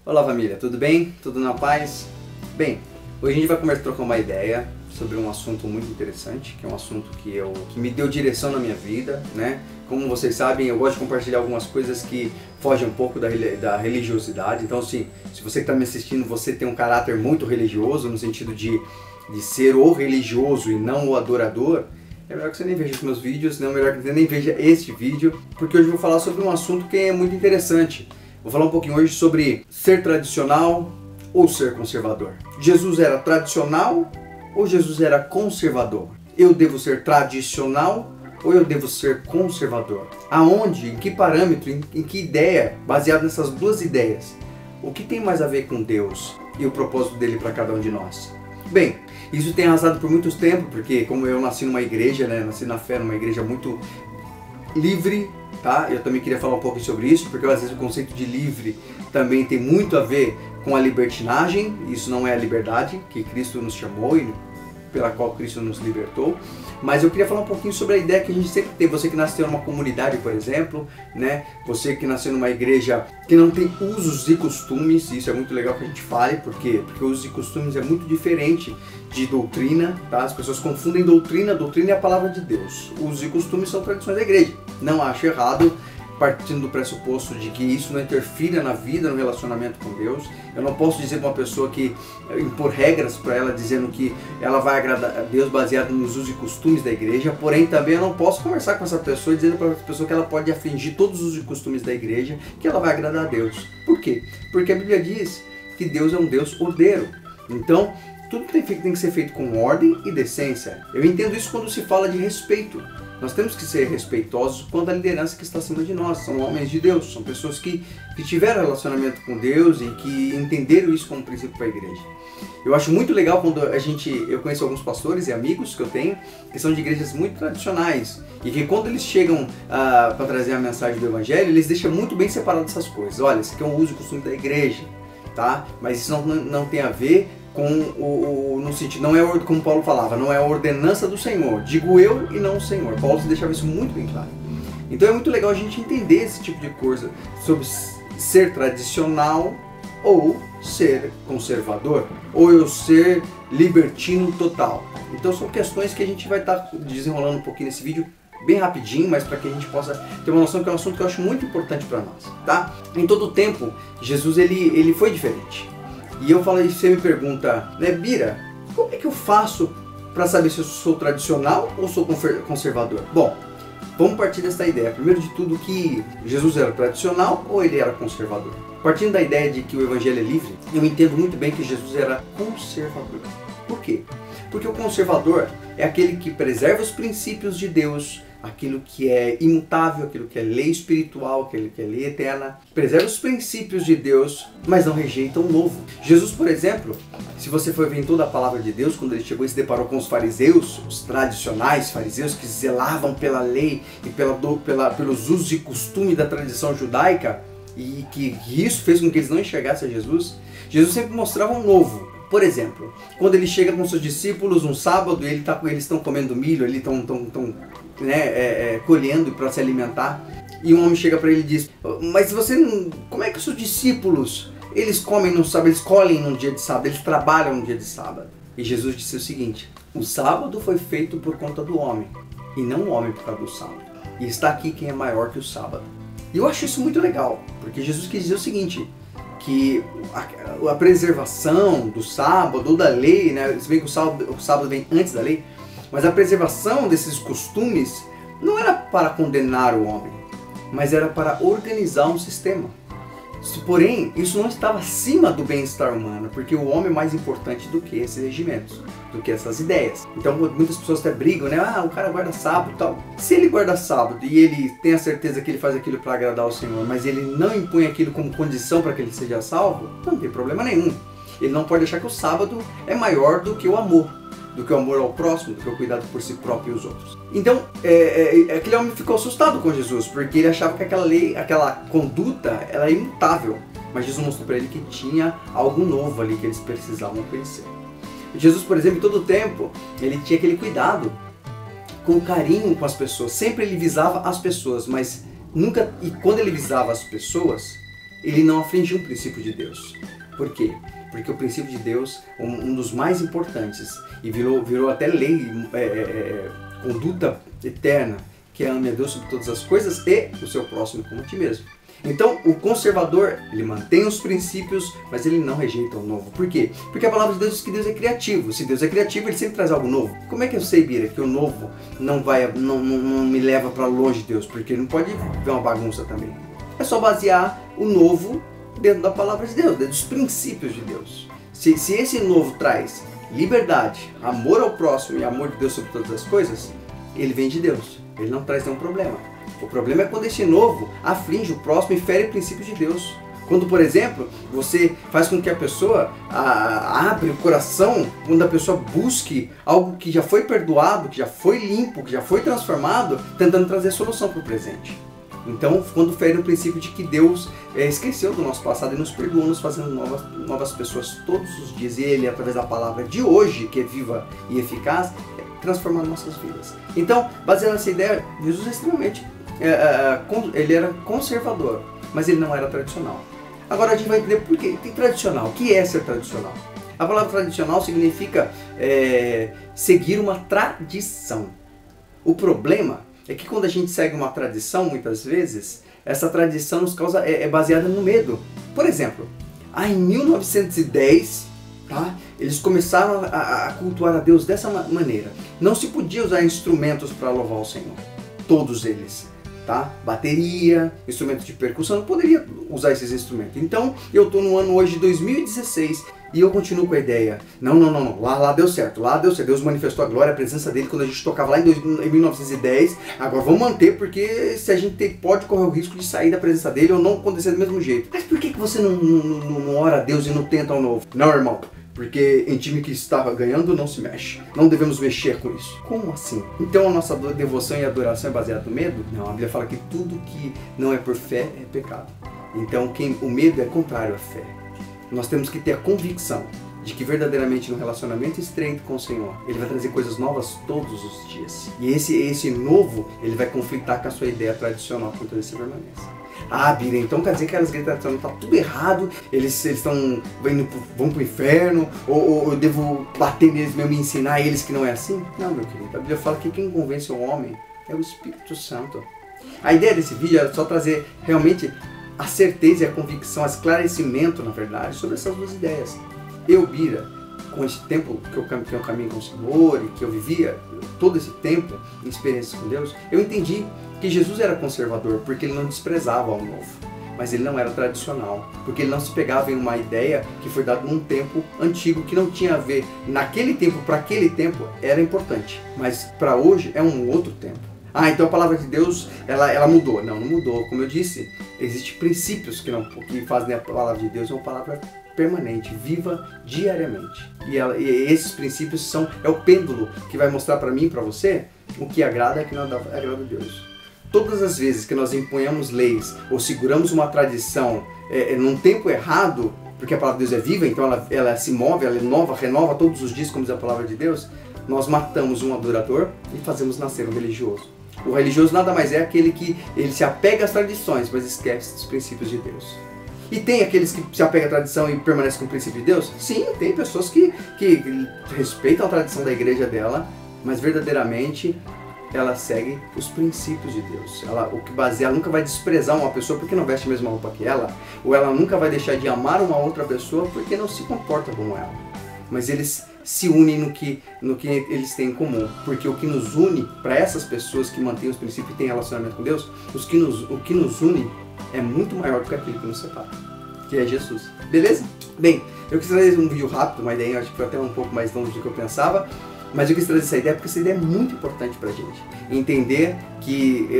Olá família, tudo bem? Tudo na paz? Bem, hoje a gente vai trocar uma ideia sobre um assunto muito interessante, que é um assunto que me deu direção na minha vida, né? Como vocês sabem, eu gosto de compartilhar algumas coisas que fogem um pouco da religiosidade. Então, se você que está me assistindo, você tem um caráter muito religioso, no sentido de ser o religioso e não o adorador, é melhor que você nem veja os meus vídeos, não é melhor que você nem veja este vídeo, porque hoje eu vou falar sobre um assunto que é muito interessante. Vou falar um pouquinho hoje sobre ser tradicional ou ser conservador. Jesus era tradicional ou Jesus era conservador? Eu devo ser tradicional ou eu devo ser conservador? Aonde, em que parâmetro, em que ideia, baseado nessas duas ideias, o que tem mais a ver com Deus e o propósito dele para cada um de nós? Bem, isso tem arrasado por muito tempo, porque como eu nasci numa igreja, né, nasci na fé, numa igreja muito livre, tá? Eu também queria falar um pouco sobre isso, porque às vezes o conceito de livre também tem muito a ver com a libertinagem. Isso não é a liberdade que Cristo nos chamou e pela qual Cristo nos libertou. Mas eu queria falar um pouquinho sobre a ideia que a gente sempre tem. Você que nasceu numa comunidade, por exemplo, né? Você que nasceu numa igreja que não tem usos e costumes, isso é muito legal que a gente fale, porque usos e costumes é muito diferente de doutrina, tá? As pessoas confundem doutrina é a palavra de Deus. Usos e costumes são tradições da igreja. Não acho errado, partindo do pressuposto de que isso não interfira na vida, no relacionamento com Deus. Eu não posso dizer para uma pessoa que impor regras para ela, dizendo que ela vai agradar a Deus baseado nos usos e costumes da igreja, porém também eu não posso conversar com essa pessoa dizendo para essa pessoa que ela pode afligir todos os usos e costumes da igreja, que ela vai agradar a Deus. Por quê? Porque a Bíblia diz que Deus é um Deus ordeiro. Então, tudo tem que ser feito com ordem e decência. Eu entendo isso quando se fala de respeito. Nós temos que ser respeitosos quando a liderança que está acima de nós são homens de Deus, são pessoas que tiveram relacionamento com Deus e que entenderam isso como princípio para a igreja. Eu acho muito legal quando eu conheço alguns pastores e amigos que eu tenho que são de igrejas muito tradicionais e que quando eles chegam para trazer a mensagem do Evangelho, eles deixam muito bem separado essas coisas. Olha, isso aqui é um uso e costume da igreja, tá? Mas isso não tem a ver com no sentido, não é como Paulo falava, não é a ordenança do Senhor, digo eu e não o Senhor. Paulo deixava isso muito bem claro. Então é muito legal a gente entender esse tipo de coisa sobre ser tradicional ou ser conservador, ou eu ser libertino total. Então são questões que a gente vai estar desenrolando um pouquinho nesse vídeo bem rapidinho, mas para que a gente possa ter uma noção que é um assunto que eu acho muito importante para nós, tá? Em todo o tempo, Jesus ele foi diferente. E eu falei, você me pergunta, né, Bira, como é que eu faço para saber se eu sou tradicional ou sou conservador? Bom, vamos partir dessa ideia. Primeiro de tudo, que Jesus era tradicional ou ele era conservador? Partindo da ideia de que o evangelho é livre, eu entendo muito bem que Jesus era conservador. Por quê? Porque o conservador é aquele que preserva os princípios de Deus, aquilo que é imutável, aquilo que é lei espiritual, aquilo que é lei eterna, preserva os princípios de Deus, mas não rejeita o novo. Jesus, por exemplo, se você for ver em toda a palavra de Deus, quando ele chegou e se deparou com os fariseus, os tradicionais fariseus que zelavam pela lei e pelos usos e costumes da tradição judaica, e que isso fez com que eles não enxergassem a Jesus, Jesus sempre mostrava um novo. Por exemplo, quando ele chega com seus discípulos um sábado, eles estão comendo milho, eles estão colhendo para se alimentar, e um homem chega para ele e diz, mas como é que os seus discípulos, eles comem no sábado, eles colhem no dia de sábado, eles trabalham no dia de sábado? E Jesus disse o seguinte, o sábado foi feito por conta do homem, e não o homem por causa do sábado. E está aqui quem é maior que o sábado. E eu acho isso muito legal, porque Jesus quis dizer o seguinte, que a preservação do sábado ou da lei, né, se bem que o sábado vem antes da lei, mas a preservação desses costumes não era para condenar o homem, mas era para organizar um sistema. Porém, isso não estava acima do bem-estar humano, porque o homem é mais importante do que esses regimentos, do que essas ideias. Então muitas pessoas até brigam, né? O cara guarda sábado e tal. Se ele guarda sábado e ele tem a certeza que ele faz aquilo para agradar ao Senhor, mas ele não impõe aquilo como condição para que ele seja salvo, não tem problema nenhum. Ele não pode achar que o sábado é maior do que o amor ao próximo, do que o cuidado por si próprio e os outros. Então, aquele homem ficou assustado com Jesus, porque ele achava que aquela lei, aquela conduta, ela é imutável. Mas Jesus mostrou para ele que tinha algo novo ali que eles precisavam conhecer. Jesus, por exemplo, em todo o tempo, ele tinha aquele cuidado com carinho com as pessoas. Sempre ele visava as pessoas, mas nunca, e quando ele visava as pessoas, ele não afligiu o princípio de Deus. Por quê? Porque o princípio de Deus, um dos mais importantes, e virou até lei, conduta eterna, que é ame a Deus sobre todas as coisas e o seu próximo como a ti mesmo. Então, o conservador, ele mantém os princípios, mas ele não rejeita o novo. Por quê? Porque a palavra de Deus diz que Deus é criativo. Se Deus é criativo, ele sempre traz algo novo. Como é que eu sei, Bira, que o novo não me leva para longe de Deus? Porque não pode ver uma bagunça também. É só basear o novo dentro da palavra de Deus, dentro dos princípios de Deus. Se esse novo traz liberdade, amor ao próximo e amor de Deus sobre todas as coisas, ele vem de Deus. Ele não traz nenhum problema. O problema é quando esse novo aflige o próximo e fere princípios de Deus. Quando, por exemplo, você faz com que a pessoa abre o coração, quando a pessoa busque algo que já foi perdoado, que já foi limpo, que já foi transformado, tentando trazer solução para o presente. Então, quando fere o princípio de que Deus esqueceu do nosso passado e nos perdoa, nos fazendo novas pessoas todos os dias. E Ele, através da palavra de hoje, que é viva e eficaz, transformar nossas vidas. Então, baseado nessa ideia, Jesus é extremamente... ele era conservador, mas ele não era tradicional. Agora a gente vai entender por que tradicional. O que é ser tradicional? A palavra tradicional significa seguir uma tradição. O problema é que quando a gente segue uma tradição, muitas vezes, essa tradição nos causa, é baseada no medo. Por exemplo, em 1910, tá, eles começaram a cultuar a Deus dessa maneira. Não se podia usar instrumentos para louvar o Senhor. Todos eles. Tá? Bateria, instrumento de percussão, não poderia usar esses instrumentos. Então, eu estou no ano hoje de 2016 e eu continuo com a ideia, não, lá deu certo, Deus manifestou a glória, a presença dele quando a gente tocava lá em 1910, agora vamos manter, porque se a gente pode correr o risco de sair da presença dele ou não acontecer do mesmo jeito. Mas por que você não ora a Deus e não tenta ao novo? Não, irmão. Porque em time que estava ganhando não se mexe. Não devemos mexer com isso. Como assim? Então a nossa devoção e adoração é baseada no medo? Não, a Bíblia fala que tudo que não é por fé é pecado. Então o medo é contrário à fé. Nós temos que ter a convicção de que verdadeiramente no relacionamento estreito com o Senhor, Ele vai trazer coisas novas todos os dias. E esse novo, Ele vai conflitar com a sua ideia tradicional quando ele se permanece. Ah, Bira, então quer dizer que aquelas igrejas tradicionais estão tudo errado, eles vão pro inferno, ou eu devo bater neles mesmo e ensinar eles que não é assim? Não, meu querido, a Bíblia fala que quem convence o homem é o Espírito Santo. A ideia desse vídeo é só trazer realmente a certeza e a convicção, o esclarecimento, na verdade, sobre essas duas ideias. Eu, Bira, com esse tempo que eu caminho com o Senhor e que eu vivia todo esse tempo em experiências com Deus, eu entendi que Jesus era conservador porque ele não desprezava o novo, mas ele não era tradicional, porque ele não se pegava em uma ideia que foi dada num tempo antigo que não tinha a ver, naquele tempo, para aquele tempo era importante, mas para hoje é um outro tempo. Ah, então a palavra de Deus, ela mudou. Não mudou. Como eu disse, existem princípios que fazem a palavra de Deus uma palavra permanente, viva diariamente. E esses princípios é o pêndulo que vai mostrar para mim e para você o que agrada e o que não agrada a Deus. Todas as vezes que nós imponhamos leis ou seguramos uma tradição num tempo errado, porque a palavra de Deus é viva, então ela se move, ela renova todos os dias, como diz a palavra de Deus, nós matamos um adorador e fazemos nascer um religioso. O religioso nada mais é aquele que ele se apega às tradições, mas esquece dos princípios de Deus. E tem aqueles que se apegam à tradição e permanecem com o princípio de Deus? Sim, tem pessoas que respeitam a tradição da igreja dela, mas verdadeiramente ela segue os princípios de Deus. Ela nunca vai desprezar uma pessoa porque não veste a mesma roupa que ela, ou ela nunca vai deixar de amar uma outra pessoa porque não se comporta como ela. Mas eles se unem no que eles têm em comum, porque o que nos une, para essas pessoas que mantêm os princípios e têm relacionamento com Deus, o que nos une é muito maior do que aquilo que nos separa, que é Jesus. Beleza? Bem, eu quis trazer um vídeo rápido, uma ideia, acho que foi até um pouco mais longe do que eu pensava, mas eu quis trazer essa ideia porque essa ideia é muito importante para a gente. Entender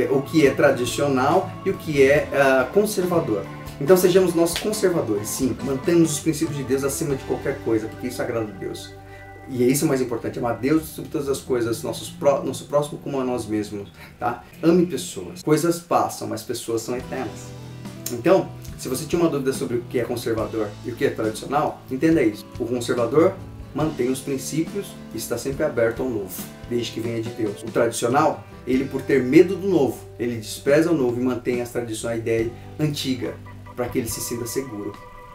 o que é tradicional e o que é conservador. Então sejamos nós conservadores, sim, mantemos os princípios de Deus acima de qualquer coisa, porque isso agrada a Deus. E é isso o mais importante, amar Deus sobre todas as coisas, nosso próximo como a nós mesmos, tá? Ame pessoas. Coisas passam, mas pessoas são eternas. Então, se você tinha uma dúvida sobre o que é conservador e o que é tradicional, entenda isso. O conservador mantém os princípios e está sempre aberto ao novo, desde que venha de Deus. O tradicional, ele por ter medo do novo, ele despreza o novo e mantém as tradições, a ideia antiga. para que ele se sinta seguro.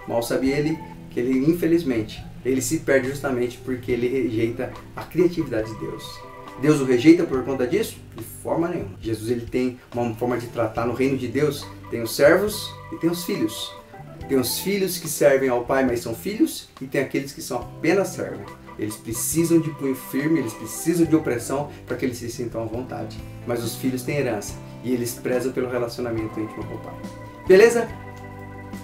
Mal sabe ele que ele, infelizmente, ele se perde justamente porque ele rejeita a criatividade de Deus. Deus o rejeita por conta disso? De forma nenhuma. Jesus ele tem uma forma de tratar no reino de Deus. Tem os servos e tem os filhos. Tem os filhos que servem ao Pai, mas são filhos, e tem aqueles que são apenas servos. Eles precisam de punho firme, eles precisam de opressão para que eles se sintam à vontade. Mas os filhos têm herança e eles prezam pelo relacionamento íntimo com o Pai. Beleza?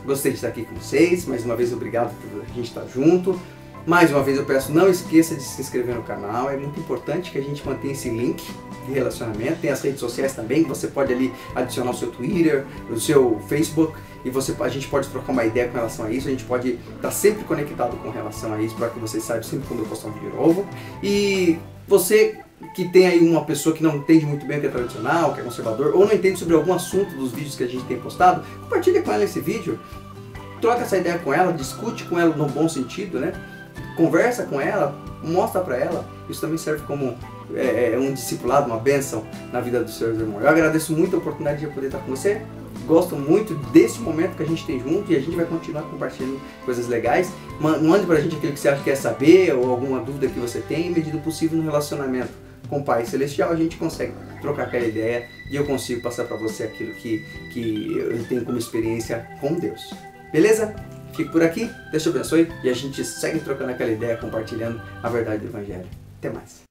Gostei de estar aqui com vocês. Mais uma vez, obrigado por a gente estar junto. Mais uma vez eu peço, não esqueça de se inscrever no canal. É muito importante que a gente mantenha esse link de relacionamento. Tem as redes sociais também, que você pode ali adicionar o seu Twitter, o seu Facebook, e a gente pode trocar uma ideia com relação a isso. A gente pode estar sempre conectado com relação a isso, para que vocês saibam sempre quando eu postar um vídeo novo. E você que tem aí uma pessoa que não entende muito bem o que é tradicional, que é conservador, ou não entende sobre algum assunto dos vídeos que a gente tem postado, compartilha com ela esse vídeo, troca essa ideia com ela, discute com ela no bom sentido, né? Conversa com ela, mostra para ela. Isso também serve como um discipulado, uma bênção na vida dos seus irmãos. Eu agradeço muito a oportunidade de poder estar com você. Gosto muito desse momento que a gente tem junto, e a gente vai continuar compartilhando coisas legais. Mande pra gente aquilo que você acha que quer saber, ou alguma dúvida que você tem. Em medida do possível, no relacionamento com o Pai Celestial, a gente consegue trocar aquela ideia e eu consigo passar para você aquilo que eu tenho como experiência com Deus. Beleza? Fico por aqui, Deus te abençoe, e a gente segue trocando aquela ideia, compartilhando a verdade do Evangelho. Até mais.